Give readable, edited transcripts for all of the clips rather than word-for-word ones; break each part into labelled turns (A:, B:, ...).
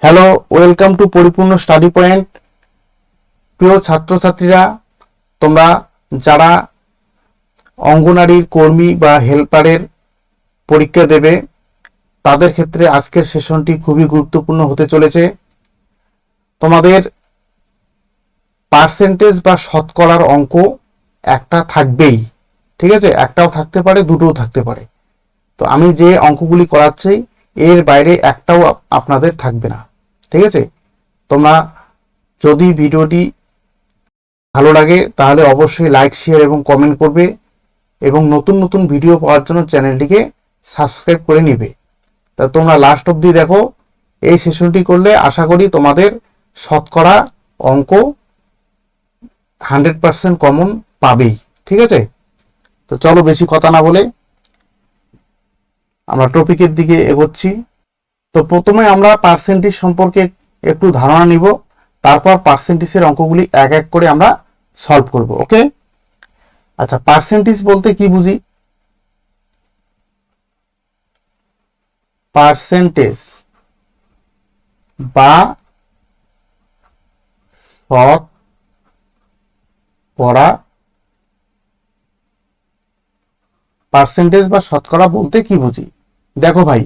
A: Hello, welcome to পরিপূর্ণ study point. প্রিয় ছাত্রছাত্রীরা, তোমরা যারা অঙ্গনারীর কর্মী বা হেল্পারের পরীক্ষা দেবে তাদের ক্ষেত্রে আজকের সেশনটি খুবই গুরুত্বপূর্ণ হতে চলেছে। তোমাদের পার্সেন্টেজ বা শতকরার অঙ্ক একটা থাকবেই, ঠিক আছে? একটাও থাকতে পারে, দুটোও থাকতে পারে। তো আমি যে অঙ্কগুলি করাচ্ছি এর বাইরে একটাও আপনাদের থাকবে না, ঠিক আছে? তোমরা যদি ভিডিওটি ভালো লাগে তাহলে অবশ্যই লাইক, শেয়ার এবং কমেন্ট করবে এবং নতুন নতুন ভিডিও পাওয়ার জন্য চ্যানেলটিকে সাবস্ক্রাইব করে নিবে। তা তোমরা লাস্ট অবধি দেখো। এই সেশনটি করলে আশা করি তোমাদের শতকরা অঙ্ক 100% কমন পাবেই, ঠিক আছে? তো চলো বেশি কথা না বলে আমরা টপিকের দিকে এগোচ্ছি। তো প্রথমে আমরা পার্সেন্টেজ সম্পর্কে একটু ধারণা নিব, তারপর পার্সেন্টেজের অঙ্কগুলি এক এক করে আমরা সলভ করব। ওকে, আচ্ছা, পার্সেন্টেজ বলতে কি বুঝি? পার্সেন্টেজ বা শতকরা, পার্সেন্টেজ বা শতকরা বলতে কি বুঝি? দেখো ভাই,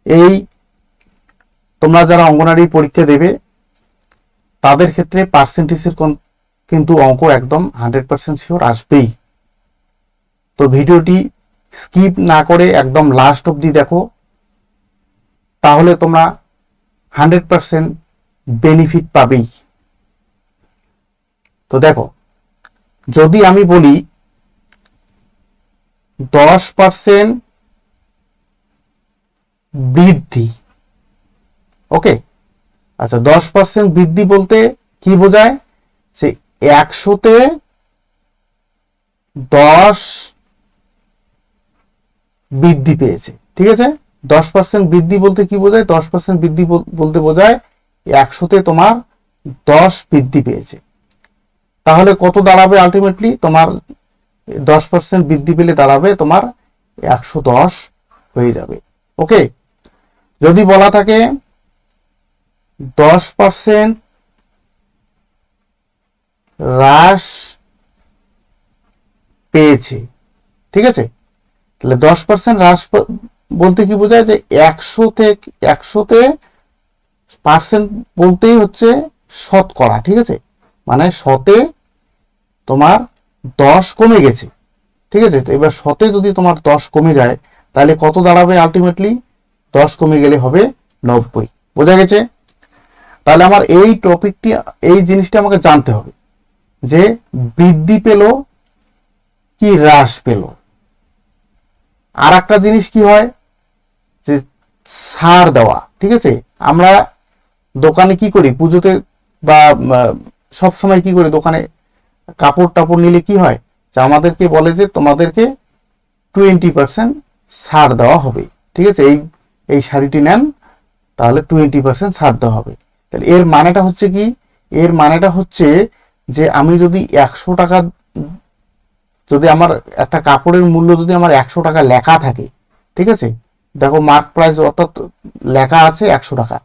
A: এই তোমরা যারা অঙ্গনারী পরীক্ষা দেবে তাদের ক্ষেত্রে পার্সেন্টেজের কিন্তু অঙ্ক একদম 100% শিওর আসবেই। তো ভিডিওটি স্কিপ না করে একদম লাস্ট অবধি দেখো, তাহলে তোমরা 100% বেনিফিট পাবেই। তো দেখো, যদি আমি বলি 10% বৃদ্ধি, ওকে, আচ্ছা, 10% বৃদ্ধি বলতে কি বোঝায়? যে 100-তে 10 বৃদ্ধি পেয়েছে, ঠিক আছে? 10% বৃদ্ধি বলতে কি বোঝায়? 10% বৃদ্ধি বলতে বোঝায় 100-তে তোমার 10 বৃদ্ধি পেয়েছে। তাহলে কত দাঁড়াবে? আলটিমেটলি তোমার 10% বৃদ্ধি পেলে দাঁড়াবে তোমার 110 হয়ে যাবে। ওকে, যদি বলা থাকে 10% হ্রাস পেয়েছে, ঠিক আছে? তাহলে 10% হ্রাস বলতে কি বোঝায়? যে 100-তে পার্সেন্ট বলতেই হচ্ছে শতকরা, ঠিক আছে? মানে 100-তে তোমার 10 কমে গেছে, ঠিক আছে? তো এবার 100-তে যদি তোমার 10 কমে যায় তাহলে কত দাঁড়াবে? আলটিমেটলি 10 কমে গেলে হবে 90। বোঝা গেছে? তাহলে আমার এই টপিকটি, এই জিনিসটা আমাকে জানতে হবে যে বৃদ্ধি পেল কি হ্রাস পেল। আর একটা জিনিস কি হয়? যে ছাড় দেওয়া, ঠিক আছে? আমরা দোকানে কি করি? পুজোতে বা সব সময় কি করি? দোকানে কাপড় টাপড় নিলে কি হয়? যে আমাদেরকে বলে যে তোমাদেরকে 20% ছাড় দেওয়া হবে, ঠিক আছে? এই শাড়িটি নেন, তাহলে 20% ছাড় দেওয়া হবে। তাহলে এর মানেটা হচ্ছে কি? এর মানেটা হচ্ছে যে আমি যদি 100 টাকা, যদি আমার একটা কাপড়ের মূল্য যদি আমার 100 টাকা লেখা থাকে, ঠিক আছে? দেখো মার্ক প্রাইস অর্থাৎ লেখা আছে 100 টাকা,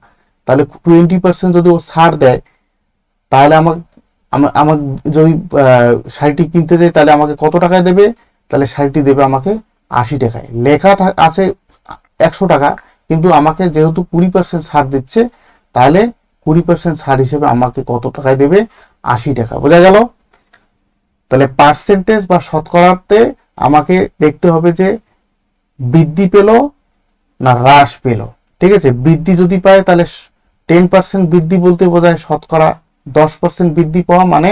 A: তাহলে 20% যদি ও ছাড় দেয় তাহলে আমার যদি শাড়িটি কিনতে যাই তাহলে আমাকে কত টাকায় দেবে? তাহলে শাড়িটি দেবে আমাকে 80 টাকায়। লেখা আছে 100 টাকা, কিন্তু আমাকে যেহেতু 20% ছাড় দিচ্ছে, তাহলে 20% ছাড় হিসেবে আমাকে কত টাকায় দেবে? 80 টাকা। বোঝা গেল? তাহলে পার্সেন্টেজ বা শতকরাতে আমাকে দেখতে হবে যে বৃদ্ধি পেল না হ্রাস পেল, ঠিক আছে? বৃদ্ধি যদি পায় তাহলে 10% বৃদ্ধি বলতে বোঝায় শতকরা 10% বৃদ্ধি পাওয়া, মানে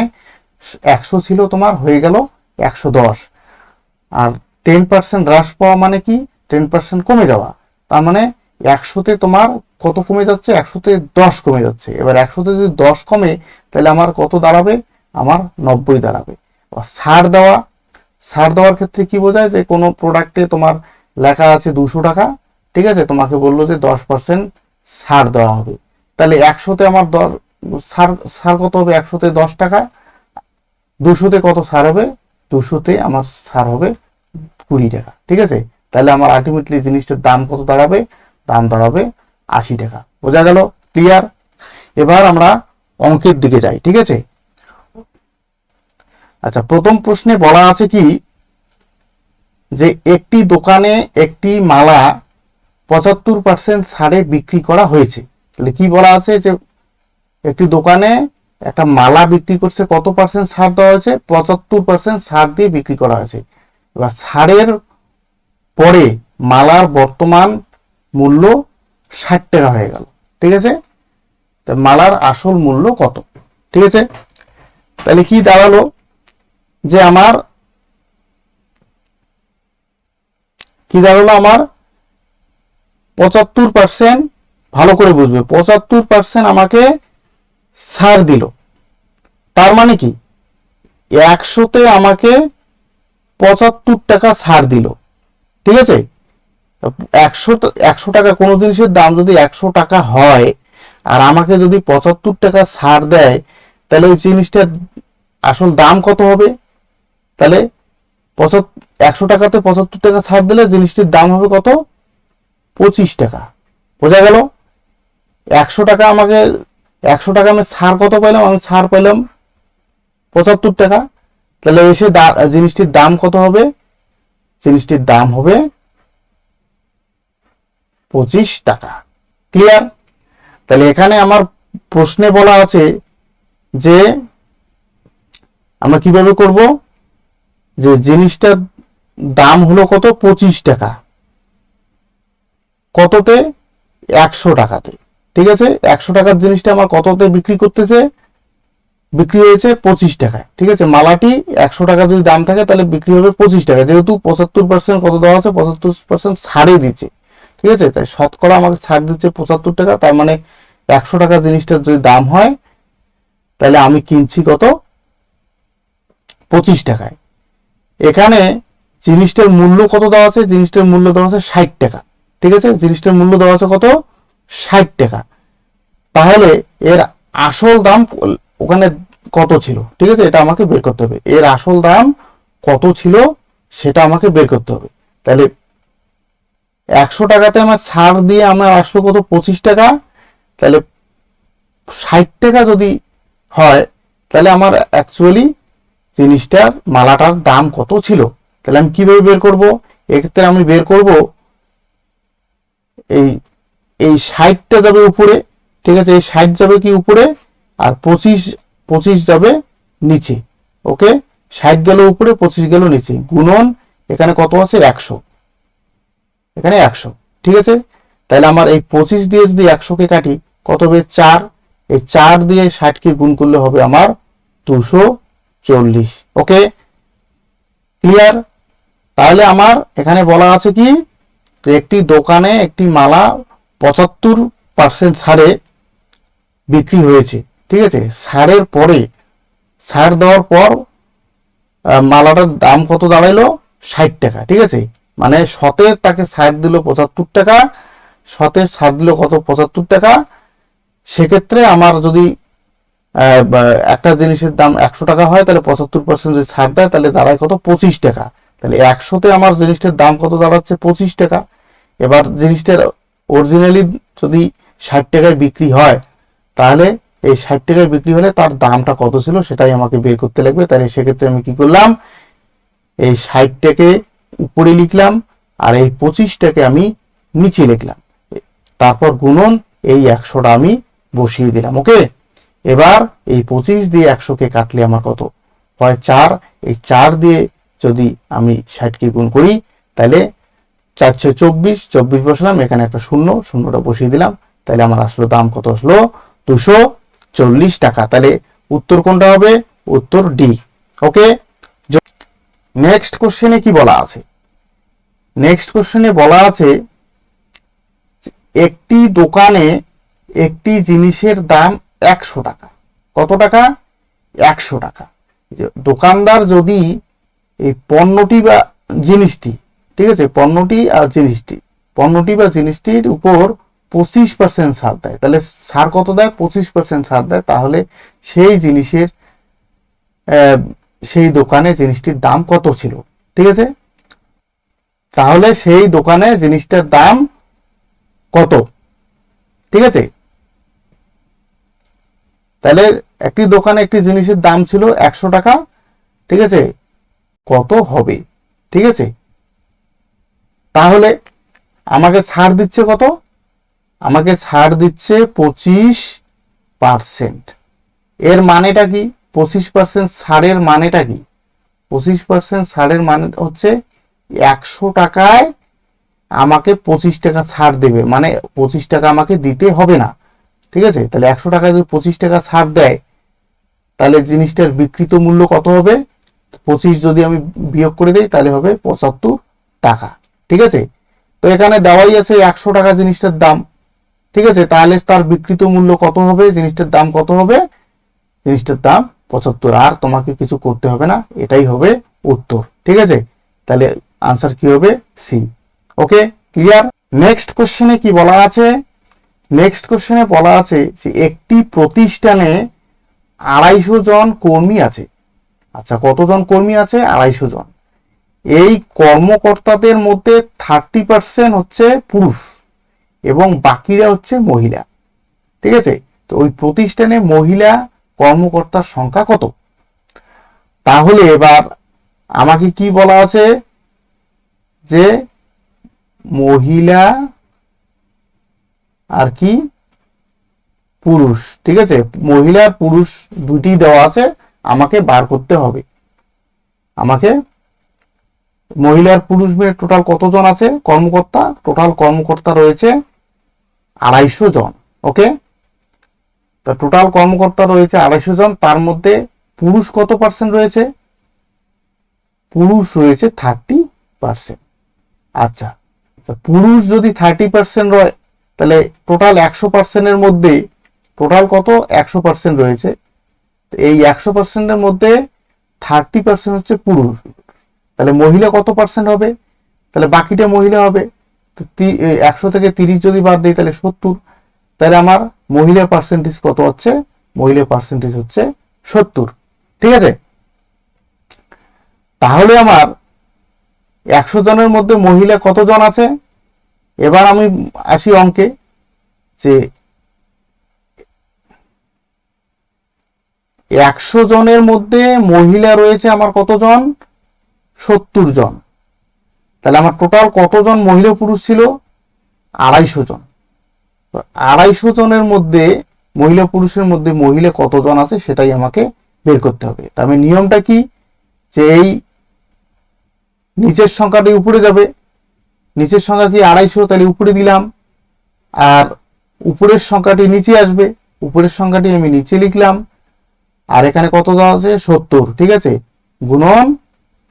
A: 100 ছিল তোমার হয়ে গেল 110। আর 10% হ্রাস পাওয়া মানে কি? 10% কমে যাওয়া। তার মানে 100-তে তোমার কত কমে যাচ্ছে? 100-তে 10 কমে যাচ্ছে। এবার 100-তে যদি 10 কমে তাহলে আমার কত দাঁড়াবে? আমার 90 দাঁড়াবে। ছাড় দেওয়া, ছাড় দেওয়ার ক্ষেত্রে কি বোঝায়? যে কোনো প্রোডাক্টে তোমার লেখা আছে 200 টাকা, ঠিক আছে? তোমাকে বললো যে 10% ছাড় দেওয়া হবে, তাহলে 100-তে আমার ছাড় কত হবে? 100-তে 10 টাকা। 200-তে কত ছাড় হবে? 200-তে আমার ছাড় হবে 20 টাকা, ঠিক আছে? তাহলে আমার আলটিমেটলি জিনিসটার দাম কত দাঁড়াবে? দাম দাঁড়াবে 80 টাকা। বোঝা গেল? ক্লিয়ার? এবার আমরা অঙ্কের দিকে যাই, ঠিক আছে? আচ্ছা, প্রথম প্রশ্নে বলা আছে কি যে একটি দোকানে একটি মালা 75% ছাড়ে বিক্রি করা হয়েছে। তাহলে কি বলা আছে যে একটি দোকানে একটা মালা বিক্রি করছে, কত পার্সেন্ট ছাড় দেওয়া হয়েছে? 75% ছাড় দিয়ে বিক্রি করা হয়েছে। এবার ছাড়ের পরে মালার বর্তমান মূল্য 60 টাকা হয়ে গেল, ঠিক আছে? তা মালার আসল মূল্য কত? ঠিক আছে, তাহলে কি দাঁড়ালো যে আমার কি দাঁড়ালো আমার 75%, ভালো করে বুঝবে, 75% আমাকে ছাড় দিল। তার মানে কি 100তে আমাকে 75 টাকা ছাড় দিল, ঠিক আছে? 100 টাকা, কোনো জিনিসের দাম যদি 100 টাকা হয় আর আমাকে যদি 75 টাকা ছাড় দেয়, তাহলে ওই জিনিসটার আসল দাম কত হবে? তাহলে 100 টাকাতে 75 টাকা ছাড় দিলে জিনিসটির দাম হবে কত? 25 টাকা। বোঝা গেল? 100 টাকা আমাকে 100 টাকা আমি ছাড় কত পাইলাম? আমি ছাড় পাইলাম 75 টাকা। তাহলে এসে জিনিসটির দাম কত হবে? জিনিসটির দাম হবে 25 টাকা। ক্লিয়ার? তাহলে এখানে আমার প্রশ্নে বলা আছে যে আমরা কিভাবে করব, যে জিনিসটার দাম হলো কত? 25 টাকা। কততে? 100 টাকাতে। ঠিক আছে, 100 টাকার জিনিসটা আমার কততে বিক্রি করতেছে? বিক্রি হয়েছে 25 টাকায়। ঠিক আছে, মালাটি 100 টাকা যদি দাম থাকে তাহলে বিক্রি হবে 25 টাকা, যেহেতু 75% কত দেওয়া আছে? 75% ছাড়ে দিচ্ছে। ঠিক আছে, তাই শতকরা আমাকে ছাড় দিচ্ছে 75 টাকা। তার মানে 100 টাকার জিনিসটার যদি দাম হয় তাহলে আমি কিনছি কত? 25 টাকায়। এখানে জিনিসটার মূল্য কত দেওয়া আছে? জিনিসটার মূল্য দেওয়া আছে 60 টাকা। ঠিক আছে, জিনিসটার মূল্য দেওয়া আছে কত? 60 টাকা। তাহলে এর আসল দাম ওখানে কত ছিল? ঠিক আছে, এটা আমাকে বের করতে হবে। এর আসল দাম কত ছিল সেটা আমাকে বের করতে হবে। তাহলে 100 টাকাতে আমার ছাড় দিয়ে আমার আসলো কত? 25 টাকা। তাহলে 60 টাকা যদি হয় তাহলে আমার অ্যাকচুয়ালি জিনিসটার মালাটার দাম কত ছিল? তাহলে আমি কিভাবে বের করব? এক্ষেত্রে আমি বের করব এই 60টা যাবে উপরে। ঠিক আছে, এই 60 যাবে কি উপরে, আর 25 যাবে নিচে। ওকে, 60 গেল উপরে, 25 গেল নিচে। গুণন এখানে কত আছে? 100। এখানে 100। ঠিক আছে, তাহলে আমার এই 25 দিয়ে যদি 100কে কাটি কত হবে? 4। এই 4 দিয়ে 60কে গুণ করলে হবে আমার 240। ওকে, ক্লিয়ার? তাহলে আমার এখানে বলা আছে কি একটি দোকানে একটি মালা 75% ছাড়ে বিক্রি হয়েছে। ঠিক আছে, ছাড়ের পরে, ছাড় দেওয়ার পর মালাটার দাম কত দাঁড়াইলো? 60 টাকা। ঠিক আছে, মানে শতের তাকে ছাড় দিল 75 টাকা, শতের ছাড় দিল কত? 75 টাকা। সেক্ষেত্রে আমার যদি একটা জিনিসের দাম 100 টাকা হয় তাহলে 75% যদি ছাড় দেয় তাহলে দাঁড়ায় কত? 25 টাকা। তাহলে 100তে আমার জিনিসটার দাম কত দাঁড়াচ্ছে? 25 টাকা। এবার জিনিসটার অরিজিনালি যদি 60 টাকায় বিক্রি হয় তাহলে এই 60 টাকায় বিক্রি হলে তার দামটা কত ছিল সেটাই আমাকে বের করতে লাগবে। তাহলে সেক্ষেত্রে আমি কি করলাম? এই 60টাকে উপরে লিখলাম আর এই 25টাকে আমি নিচে লিখলাম, তারপর গুণন এই 100টা আমি বসিয়ে দিলাম। ওকে, এবার এই 25 দিয়ে 100কে কাটলে আমার কত হয়? 4। এই 4 দিয়ে যদি আমি 60কে গুণ করি তাহলে 4 6 24, 24 বসালাম, এখানে একটা শূন্য, শূন্যটা বসিয়ে দিলাম। তাহলে আমার আসলে দাম কত আসলো? 240 টাকা। তাহলে উত্তর কোনটা হবে? উত্তর ডি। ওকে, নেক্সট কোশ্চেনে কি বলা আছে? নেক্সট কোশ্চেনে বলা আছে একটি দোকানে একটি জিনিসের দাম 100 টাকা। কত টাকা? 100 টাকা। দোকানদার যদি এই পণ্যটি বা জিনিসটি, ঠিক আছে, পণ্যটি বা জিনিসটির উপর 25% ছাড় দেয়, তাহলে ছাড় কত দেয়? 25% ছাড় দেয়। তাহলে সেই জিনিসের সেই দোকানে জিনিসটির দাম কত ছিল? ঠিক আছে, তাহলে সেই দোকানে জিনিসটার দাম কত? ঠিক আছে, তাহলে একটি দোকানে একটি জিনিসের দাম ছিল 100 টাকা, ঠিক আছে, কত হবে? ঠিক আছে, তাহলে আমাকে ছাড় দিচ্ছে কত? আমাকে ছাড় দিচ্ছে 25%। এর মানেটা কি? 25% ছাড়ের মানেটা কি? 25% ছাড়ের মানে হচ্ছে 100 টাকায় আমাকে 25 টাকা ছাড় দেবে, মানে 25 টাকা আমাকে দিতে হবে না। ঠিক আছে, তাহলে 100 টাকায় যদি 25 টাকা ছাড় দেয়, তাহলে জিনিসটার বিক্রিত মূল্য কত হবে? 25 যদি আমি বিয়োগ করে দিই তাহলে হবে 75 টাকা। ঠিক আছে, তো এখানে দেওয়াই আছে 100 টাকা জিনিসটার দাম। ঠিক আছে, তাহলে তার বিক্রিত মূল্য কত হবে? জিনিসটার দাম কত হবে? জিনিসটার দাম 75। আর তোমাকে কিছু করতে হবে না, এটাই হবে উত্তর। ঠিক আছে, তাহলে আনসার কি হবে? সি। ওকে, ক্লিয়ার। নেক্সট কোশ্চেনে কি বলা আছে? নেক্সট কোশ্চেনে বলা আছে যে একটি প্রতিষ্ঠানে 250 জন কর্মী আছে। আচ্ছা, কতজন কর্মী আছে? 250 জন। এই কর্মকর্তাদের মধ্যে 30% হচ্ছে পুরুষ এবং বাকিরা হচ্ছে মহিলা। ঠিক আছে, তো ওই প্রতিষ্ঠানে মহিলা কর্মকর্তার সংখ্যা কত? তাহলে এবার আমাকে কি বলা আছে যে মহিলা আর কি পুরুষ। ঠিক আছে, মহিলা পুরুষ দুটি দেওয়া আছে, আমাকে বার করতে হবে। আমাকে মহিলার পুরুষ মিলে টোটাল কতজন আছে কর্মকর্তা? টোটাল কর্মকর্তা রয়েছে 250 জন। ওকে, তা টোটাল কর্মকর্তা রয়েছে 250 জন, তার মধ্যে পুরুষ কত পার্সেন্ট রয়েছে? পুরুষ রয়েছে 30%। আচ্ছা, পুরুষ যদি 30% রয়, তাহলে টোটাল 100%-এর মধ্যে টোটাল কত? 100% রয়েছে। এই 100%-এর মধ্যে 30% হচ্ছে পুরুষ, তাহলে মহিলা কত পার্সেন্ট হবে? তাহলে বাকিটা মহিলা হবে। তো 100 থেকে 30 যদি বাদ দিই তাহলে 70। তাহলে আমার মহিলা পার্সেন্টেজ কত হচ্ছে? মহিলা পার্সেন্টেজ হচ্ছে 70। ঠিক আছে, তাহলে আমার 100 জনের মধ্যে মহিলা কতজন আছে? এবার আমি আসি অঙ্কে, যে 100 জনের মধ্যে মহিলা রয়েছে আমার কতজন? 70 জন। তাহলে আমার টোটাল কতজন মহিলা পুরুষ ছিল? 250 জন। 250 জনের মধ্যে মহিলা পুরুষের মধ্যে মহিলা কতজন আছে সেটাই আমাকে বের করতে হবে। তবে নিয়মটা কি, যে এই নিচের সংখ্যাটি উপরে যাবে। নিচের সংখ্যা কি 250, তাহলে উপরে দিলাম, আর উপরের সংখ্যাটি নিচে আসবে, উপরের সংখ্যাটি আমি নিচে লিখলাম, আর এখানে কতজন আছে? 70। ঠিক আছে, গুণন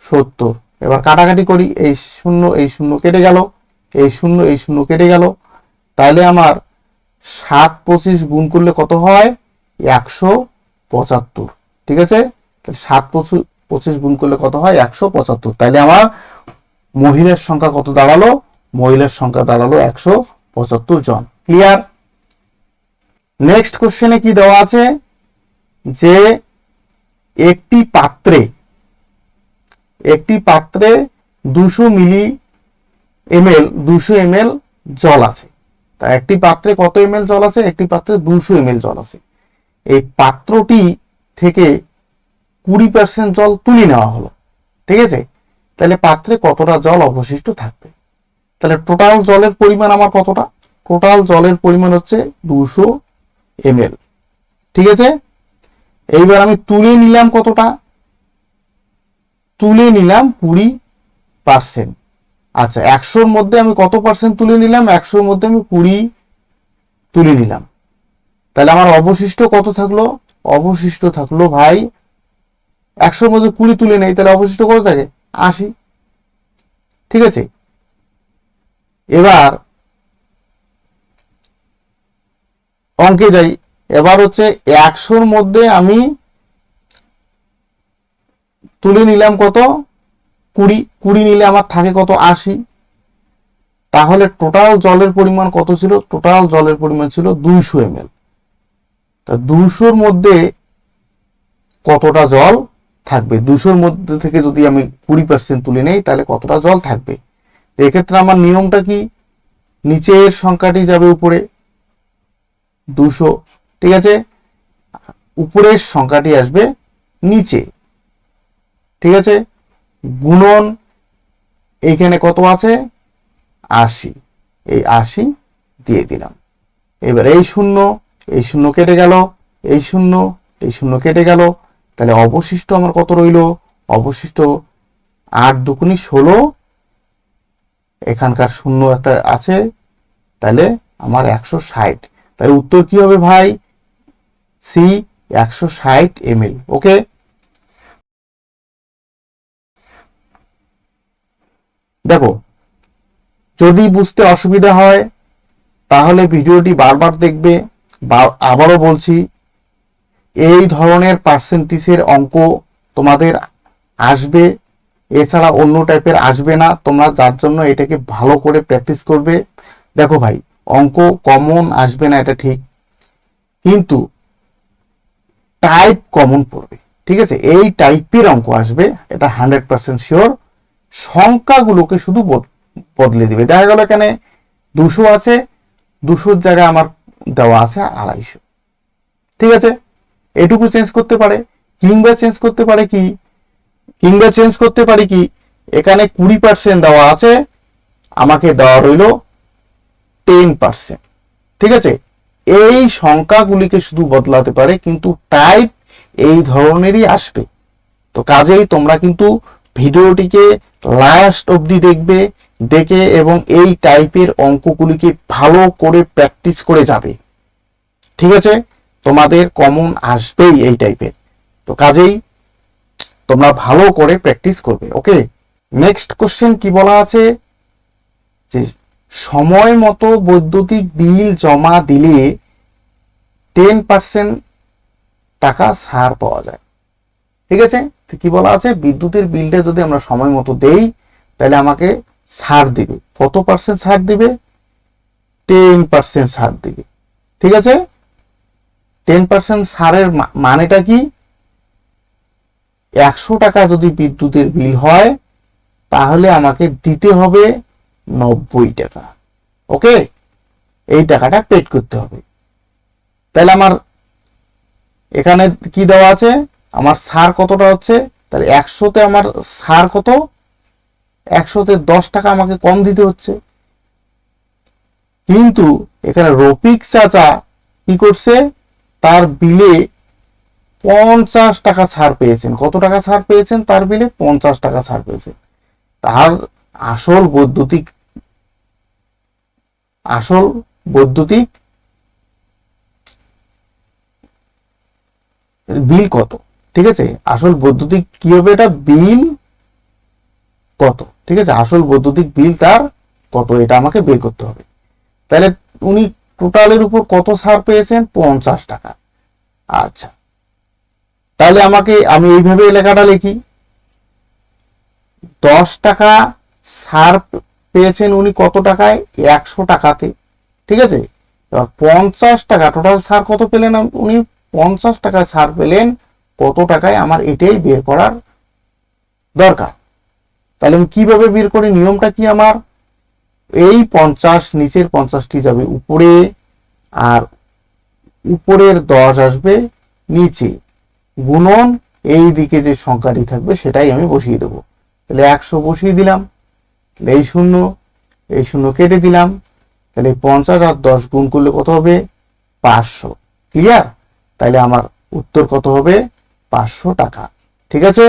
A: 70। এবার কাটাকাটি করি, এই শূন্য এই শূন্য কেটে গেল, এই শূন্য এই শূন্য কেটে গেল, তাহলে আমার 7 25 গুণ করলে কত হয়? 175। ঠিক আছে, 7 25 গুণ করলে কত হয়? 175। তাহলে আমার মহিলার সংখ্যা কত দাঁড়ালো? মহিলার সংখ্যা দাঁড়ালো 175 জন। ক্লিয়ার। নেক্সট কোশ্চেনে কি দেওয়া আছে, যে একটি পাত্রে 200 মিলি ml 200 ml জল আছে। তা একটি পাত্রে কত ml জল আছে? একটি পাত্রে 200 ml জল আছে। এই পাত্রটি থেকে 20% জল তুলে নেওয়া হলো। ঠিক আছে, তাহলে পাত্রে কতটা জল অবশিষ্ট থাকবে? তাহলে টোটাল জলের পরিমাণ আমার কতটা? টোটাল জলের পরিমাণ হচ্ছে 200 ml। ঠিক আছে, এইবার আমি তুলে নিলাম কতটা? তুলে নিলাম 20%। আচ্ছা, 100-র মধ্যে আমি কত পার্সেন্ট তুলে নিলাম? 100-র মধ্যে আমি 20 তুলে নিলাম। তাহলে আমার অবশিষ্ট কত থাকলো? অবশিষ্ট থাকলো ভাই, 100-র মধ্যে 20 তুলে নেই, তাহলে অবশিষ্ট কত থাকে? 80। ঠিক আছে, এবার অঙ্কে যাই। এবার হচ্ছে 100-র মধ্যে আমি তুলে নিলাম কত? 20 নিলে আমার থাকে কত? 80। তাহলে টোটাল জলের পরিমাণ কত ছিল? টোটাল জলের পরিমাণ ছিল 200 ml। তা 200-র মধ্যে কতটা জল থাকবে? 200-র মধ্যে থেকে যদি আমি 20% তুলে নেই তাহলে কতটা জল থাকবে? এক্ষেত্রে আমার নিয়মটা কি, নিচের সংখ্যাটি যাবে উপরে 200। ঠিক আছে, উপরের সংখ্যাটি আসবে নিচে, ঠিক আছে। গুণন এইখানে কত আছে 80, এই 80 দিয়ে দিলাম। এবার এই শূন্য কেটে গেল, এই শূন্য কেটে গেল, তাহলে অবশিষ্ট আমার কত রইল, অবশিষ্ট 8 দুগুণী 16, এখানকার শূন্য একটা আছে, তাহলে আমার 160। তাহলে উত্তর কি হবে ভাই, সি 160 ml। ওকে, দেখো যদি বুঝতে অসুবিধা হয় তাহলে ভিডিওটি বারবার দেখবে। আবারও বলছি, এই ধরনের পার্সেন্টেজের অঙ্ক তোমাদের আসবে, এছাড়া অন্য টাইপের আসবে না। তোমরা যার জন্য এটাকে ভালো করে প্র্যাকটিস করবে। দেখো ভাই, অঙ্ক কমন আসবে না এটা ঠিক, কিন্তু টাইপ কমন পড়বে, ঠিক আছে। এই টাইপের অঙ্ক আসবে, এটা 100% শিওর। সংখ্যাগুলোকে শুধু বদলে দিবে। দেখা গেল এখানে 200 আছে, 200 জায়গায় আমার দেওয়া আছে 250, ঠিক আছে। এটুকু চেঞ্জ করতে পারে, কিংবা চেঞ্জ করতে পারে কি, এখানে 20% দেওয়া আছে, আমাকে দেওয়া রইল 10%, ঠিক আছে। এই সংখ্যাগুলিকে শুধু বদলাতে পারে, কিন্তু টাইপ এই ধরনেরই আসবে। তো কাজেই তোমরা কিন্তু ভিডিওটিকে লাস্ট অবধি দেখবে, দেখে এবং এই টাইপের অঙ্কগুলিকে ভালো করে প্র্যাকটিস করে যাবে, ঠিক আছে। তোমাদের কমন আসবেই এই টাইপের। তো কাজেই তোমরা ভালো করে প্র্যাকটিস করবে। ওকে, নেক্সট কোশ্চেন কি বলা আছে, যে সময় মতো বৈদ্যুতিক বিল জমা দিলে 10% টাকা ছাড় পাওয়া যায়, ঠিক আছে। তো কি বলা আছে, বিদ্যুতের বিলটা যদি আমরা সময় মতো দেই তাহলে আমাকে ছাড় দিবে। কত পার্সেন্ট ছাড় দিবে, 10% ছাড় দিবে, ঠিক আছে। 10% ছাড়ের মানেটা কি, 100 টাকা যদি বিদ্যুতের বিল হয় তাহলে আমাকে দিতে হবে 90 টাকা। ওকে, এই টাকাটা পেড করতে হবে। তাহলে আমার এখানে কি দেওয়া আছে, আমার ছাড় কতটা হচ্ছে, তাহলে 100তে আমার ছাড় কত, 100তে 10 টাকা আমাকে কম দিতে হচ্ছে। কিন্তু এখানে রফিক চাচা কি করছে, তার বিলে 50 টাকা ছাড় পেয়েছেন। কত টাকা ছাড় পেয়েছেন, তার বিলে 50 টাকা ছাড় পেয়েছেন। তার আসল বৈদ্যুতিক বিল কত, ঠিক আছে। আসল বৈদ্যুতিক কি হবে, এটা বিল কত, ঠিক আছে। আসল বৈদ্যুতিক বিল তার কত, এটা আমাকে বের করতে হবে। তাহলে উনি টোটালের উপর কত ছাড় পেয়েছেন, 50 টাকা। আচ্ছা, তাহলে আমি এইভাবে লেখাটা লিখি, 10 টাকা ছাড় পেয়েছেন উনি কত টাকায়, 100 টাকাতে, ঠিক আছে। এবার 50 টাকা টোটাল ছাড় কত পেলেন উনি, 50 টাকা ছাড় পেলেন কত টাকায়, আমার এটাই বের করার দরকার। তাহলে আমি কিভাবে বের করি, নিয়মটা কি আমার, এই 50 নিচের 50টি যাবে উপরে, আর উপরের 10 আসবে নিচে, গুণন এই দিকে যে সংখ্যাটি থাকবে সেটাই আমি বসিয়ে দেবো। তাহলে 100 বসিয়ে দিলাম, এই শূন্য কেটে দিলাম, তাহলে 50 আর 10 গুণ করলে কত হবে, 500। ক্লিয়ার? তাহলে আমার উত্তর কত হবে, 500 টাকা, ঠিক আছে।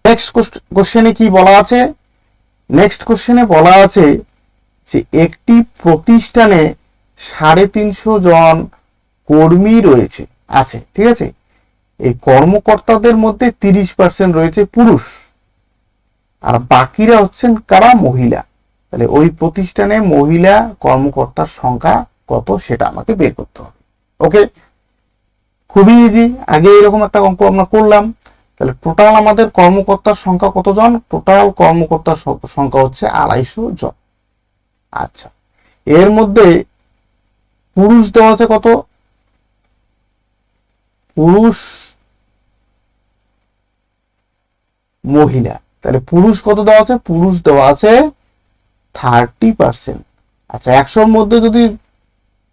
A: নেক্সট কোশ্চেনে কি বলা আছে, নেক্সট কোশ্চেনে বলা আছে যে একটি প্রতিষ্ঠানে 350 জন কর্মী রয়েছে আছে, ঠিক আছে। এই কর্মকর্তাদের মধ্যে 30% রয়েছে পুরুষ, আর বাকিরা হচ্ছেন কারা, মহিলা। তাহলে ওই প্রতিষ্ঠানে মহিলা কর্মকর্তার সংখ্যা কত সেটা আমাকে বের করতে হবে। ওকে, খুবই ইজি। আগে এরকম একটা অঙ্ক আমরা করলাম। তাহলে টোটাল আমাদের কর্মকর্তার সংখ্যা কতজন, টোটাল কর্মকর্তার সংখ্যা হচ্ছে 250 জন। আচ্ছা, এর মধ্যে পুরুষ দেওয়া আছে কত, পুরুষ মহিলা, তাহলে পুরুষ কত দেওয়া আছে, পুরুষ দেওয়া আছে 30%। আচ্ছা, 100-র মধ্যে যদি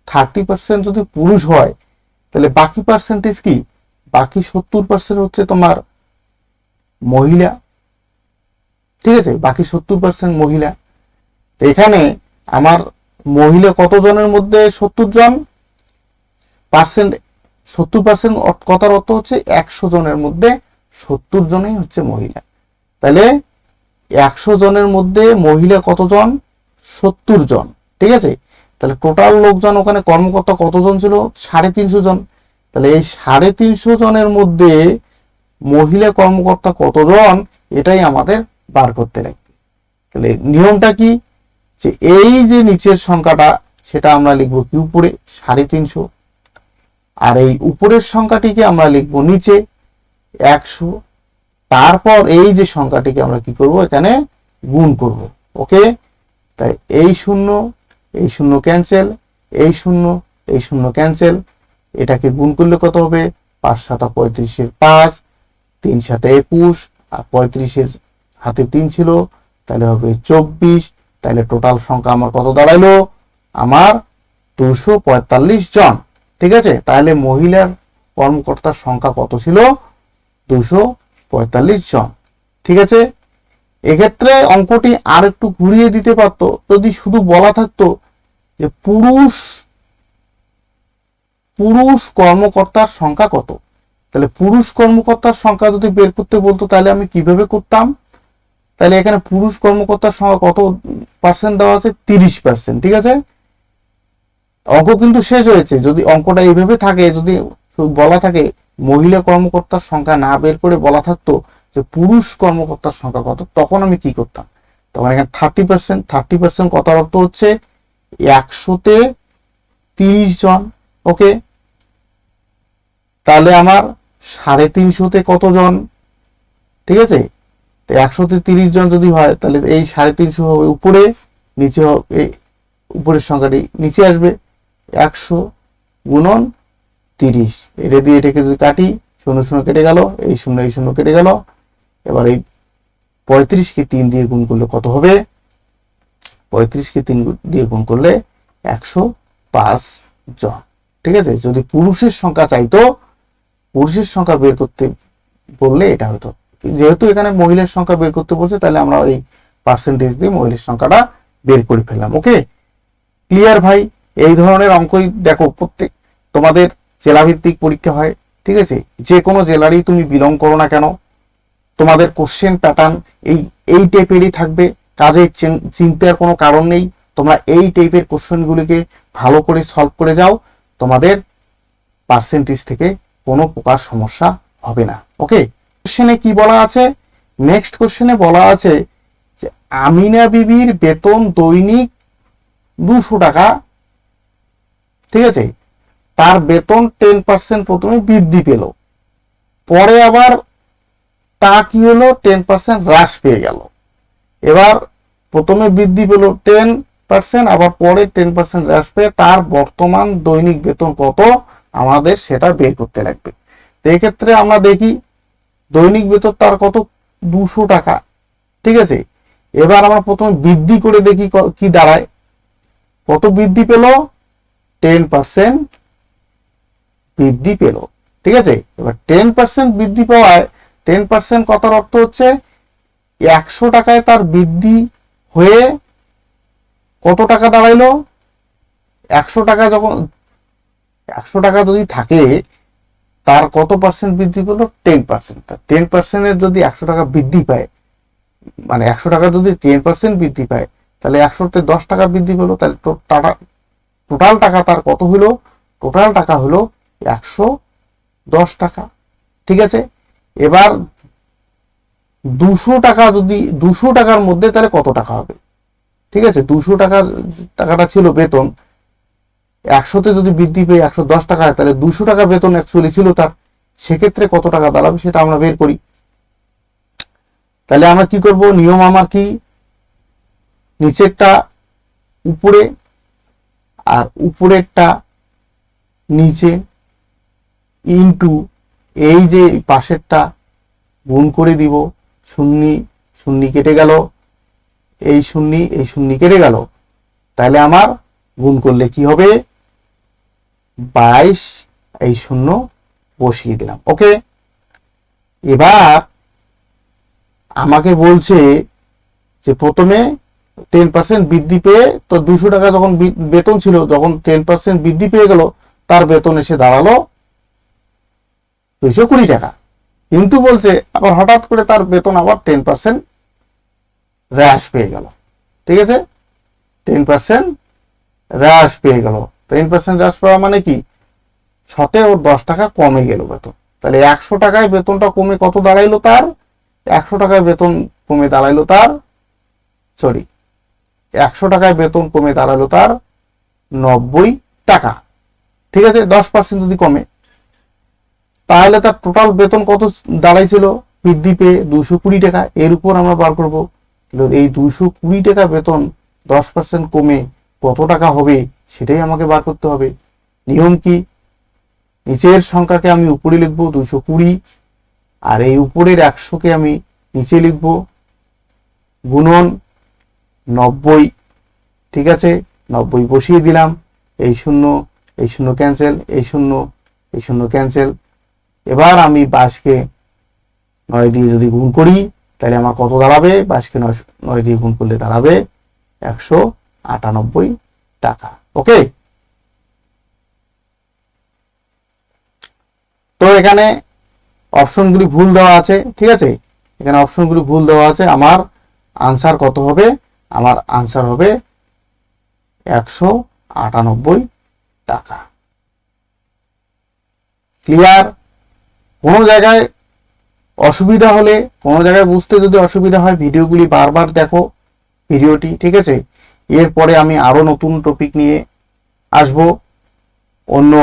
A: 30% যদি পুরুষ হয় তাহলে বাকি পার্সেন্টেজ কি, বাকি 70% হচ্ছে তোমার মহিলা, ঠিক আছে, বাকি 70% মহিলা। তো এখানে আমার মহিলা কতজনের মধ্যে 70 জন পার্সেন্ট, 70% কথার অর্থ হচ্ছে 100 জনের মধ্যে 70 জনই হচ্ছে মহিলা। তাহলে 100 জনের মধ্যে মহিলা কতজন? 70 জন, ঠিক আছে। তাহলে টোটাল লোকজন ওখানে কর্মকর্তা কতজন ছিল? 350 জন। তাহলে এই 350 জনের মধ্যে মহিলা কর্মকর্তা কতজন, এটাই আমাদের বার করতে লাগবে। তাহলে নিয়মটা কি, যে এই যে নিচের সংখ্যাটা সেটা আমরা লিখবো কি উপরে 350, আর এই উপরের সংখ্যাটিকে আমরা লিখবো নিচে 100। তারপর এই যে সংখ্যাটিকে আমরা কি করব, এখানে গুণ করব। ওকে, তাই এই শূন্য ক্যান্সেল, এই শূন্য ক্যান্সেল, এটাকে গুণ করলে কত হবে? 5 7 35 5, 3 7 21, আর 35 হাতে 3 ছিল, তাহলে হবে 24। তাহলে টোটাল সংখ্যা আমার কত দাঁড়াইলো? আমার 245 জন, ঠিক আছে। তাহলে মহিলার কর্মকর্তার সংখ্যা কত ছিল? 245 জন, ঠিক আছে। এক্ষেত্রে অঙ্কটি আর একটু ঘুরিয়ে দিতে পারতো, যদি শুধু বলা থাকতো যে পুরুষ কর্মকর্তার সংখ্যা কত। তাহলে পুরুষ কর্মকর্তার সংখ্যা যদি বের করতে বলতো, তাহলে আমি কিভাবে করতাম? তাহলে এখানে পুরুষ কর্মকর্তার সংখ্যা কত পার্সেন্ট দেওয়া আছে? 30%, ঠিক আছে। অঙ্ক কিন্তু শেষ হয়েছে। যদি অঙ্কটা এইভাবে থাকে, যদি বলা থাকে মহিলা কর্মকর্তার সংখ্যা না বের করে বলা থাকতো যে পুরুষ কর্মকর্তার সংখ্যা কত, তখন আমি কি করতাম? তখন এখানে 30% কথার অর্থ হচ্ছে 100-তে 30 জন। ওকে, তাহলে আমার 350-তে কতজন, ঠিক আছে। তো 100-তে 30 জন যদি হয়, তাহলে এই 350 হবে উপরে, নিচে হবে উপরের সংখ্যাটি নিচে আসবে 100 গুণন 30। এটা দিয়ে এটাকে যদি কাটি, 0 0 কেটে গেল, এই 0 কেটে গেল। এবার এই 35-কে 3 দিয়ে গুণ করলে কত হবে? 35-কে 3 দিয়ে গুণ করলে 105 জন, ঠিক আছে। যদি পুরুষের সংখ্যা চাইতো, পুরুষের সংখ্যা বের করতে বললে এটা হতো। যেহেতু এখানে মহিলার সংখ্যা বের করতে বলছে, তাহলে আমরা এই পার্সেন্টেজ দিয়ে মহিলার সংখ্যাটা বের করে ফেললাম। ওকে, ক্লিয়ার ভাই? এই ধরনের অঙ্কই দেখো, প্রত্যেক তোমাদের জেলাভিত্তিক পরীক্ষা হয়, ঠিক আছে। যে কোনো জেলারই তুমি বিলং করো না কেন, তোমাদের কোশ্চেন প্যাটার্ন এই টাইপেরই থাকবে। কাজে চিন্তার কোনো কারণ নেই। তোমরা এই টাইপের কোশ্চেনগুলিকে ভালো করে সলভ করে যাও, তোমাদের পার্সেন্টেজ থেকে কোনো প্রকার সমস্যা হবে না। ওকে, কোশ্চেনে কি বলা আছে? নেক্সট কোশ্চেনে বলা আছে যে আমিনা বিবির বেতন দৈনিক 200 টাকা, ঠিক আছে। তার বেতন 10% প্রথমে বৃদ্ধি পেল, পরে আবার তা কি হলো? 10% হ্রাস পেয়ে গেল। এবার প্রথমে বৃদ্ধি পেল 10%, আবার পরে 10% হ্রাস পেয়ে তার বর্তমান দৈনিক বেতন কত, আমাদের সেটা বের করতে লাগবে। তো এক্ষেত্রে আমরা দেখি দৈনিক বেতন তার কত? 200 টাকা, ঠিক আছে। এবার আমরা প্রথমে বৃদ্ধি করে দেখি কি দাঁড়ায়। কত বৃদ্ধি পেল? 10% বৃদ্ধি পেল, ঠিক আছে। এবার 10% বৃদ্ধি পাওয়ায় 10% কথার অর্থ হচ্ছে 100 টাকায় তার বৃদ্ধি হয়ে কত টাকা দাঁড়াইলো? 100 টাকা যখন 100 টাকা যদি থাকে, তার কত পার্সেন্ট বৃদ্ধি পেল? 10%। 10% এর যদি 100 টাকা বৃদ্ধি পায়, মানে 100 টাকা যদি 10% বৃদ্ধি পায়, তাহলে 100-তে 10 টাকা বৃদ্ধি পেল। তাহলে টোটাল টাকা তার কত হলো? টোটাল টাকা হলো 110 টাকা, ঠিক আছে। এবার 200 টাকা, যদি 200 টাকার মধ্যে তাহলে কত টাকা হবে? ঠিক আছে, 200 টাকাটা ছিল বেতন, 100-তে যদি বৃদ্ধি পেয়ে 110 টাকা হয়, তাহলে 200 টাকা বেতন অ্যাকচুয়ালি ছিল তার। সেক্ষেত্রে কত টাকা দাঁড়াবে সেটা আমরা বের করি। তাহলে আমরা কি করব? নিয়ম আমার কি, নিচেরটা উপরে আর উপরেরটা নিচে, ইনটু এই যে পাশেরটা গুণ করে দিব। শূন্য শূন্য কেটে গেল, এই শূন্য কেটে গেল। তাহলে আমার গুণ করলে কি হবে? 22, এই শূন্য বসিয়ে দিলাম। ওকে, এবার আমাকে বলছে যে প্রথমে 10% বৃদ্ধি পেয়ে, তো 200 টাকা যখন বেতন ছিল, যখন 10% বৃদ্ধি পেয়ে গেল তার বেতন এসে দাঁড়ালো 220 টাকা। কিন্তু বলছে আবার হঠাৎ করে তার বেতন আবার 10% হ্রাস পেয়ে গেল। ঠিক আছে, 10% হ্রাস পেয়ে গেল। 10% হ্রাস পাওয়া মানে কি, শতে ওর 10 টাকা কমে গেল বেতন। তাহলে 100 টাকায় বেতনটা কমে কত দাঁড়াইলো তার, 100 টাকায় বেতন কমে দাঁড়াইলো তার, 100 টাকায় বেতন কমে দাঁড়ালো তার 90 টাকা। ঠিক আছে, 10% যদি কমে, তাহলে তার টোটাল বেতন কত দাঁড়াইছিল বৃদ্ধি পেয়ে 220 টাকা। এর উপর আমরা বার করব এই 220 টাকা বেতন 10% কমে কত টাকা হবে সেটাই আমাকে বার করতে হবে। নিয়ম কি, নিচের সংখ্যাকে আমি উপরে লিখবো 220, আর এই উপরের 100কে আমি নিচে লিখবো, গুণন 90। ঠিক আছে, 90 বসিয়ে দিলাম, এই শূন্য এই শূন্য ক্যান্সেল, এই শূন্য এই শূন্য ক্যান্সেল। এবার আমি 22কে 9 দিয়ে যদি গুণ করি তাহলে আমার কত দাঁড়াবে, 22কে 9 দিয়ে গুণ করলে দাঁড়াবে 198 টাকা। ওকে, তো এখানে অপশনগুলি ভুল দেওয়া আছে। ঠিক আছে, এখানে অপশনগুলি ভুল দেওয়া আছে। আমার আনসার কত হবে, আমার আনসার হবে 198 টাকা। ক্লিয়ার? কোনো জায়গায় অসুবিধা হলে, কোনো জায়গায় বুঝতে যদি অসুবিধা হয়, ভিডিওগুলি বারবার দেখো ভিডিওটি। ঠিক আছে, এরপরে আমি আরো নতুন টপিক নিয়ে আসব, অন্য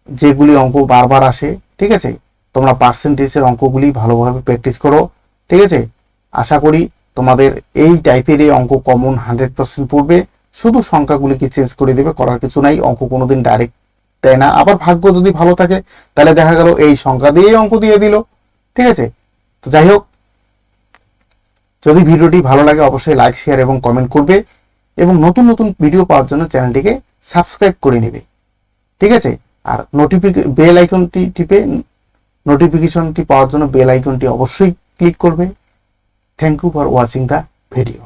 A: যেগুলি অঙ্ক বারবার আসে। ঠিক আছে, তোমরা পার্সেন্টেজের অঙ্কগুলি ভালোভাবে প্র্যাকটিস করো। ঠিক আছে, আশা করি তোমাদের এই টাইপের এই অঙ্ক কমন 100% পড়বে। শুধু সংখ্যাগুলিকে চেঞ্জ করে দেবে, করার কিছু নাই। অঙ্ক কোনোদিন ডাইরেক্ট দেয় না। আবার ভাগ্য যদি ভালো থাকে তাহলে দেখা গেল এই সংখ্যা দিয়েই অঙ্ক দিয়ে দিল। ঠিক আছে, তো যাই হোক, যদি ভিডিওটি ভালো লাগে অবশ্যই লাইক, শেয়ার এবং কমেন্ট করবে, এবং নতুন নতুন ভিডিও পাওয়ার জন্য চ্যানেলটিকে সাবস্ক্রাইব করে নেবে। ঠিক আছে, আর বেল আইকনটি টিপে নোটিফিকেশনটি পাওয়ার জন্য বেল আইকনটি অবশ্যই ক্লিক করবে। Thank you for watching the video.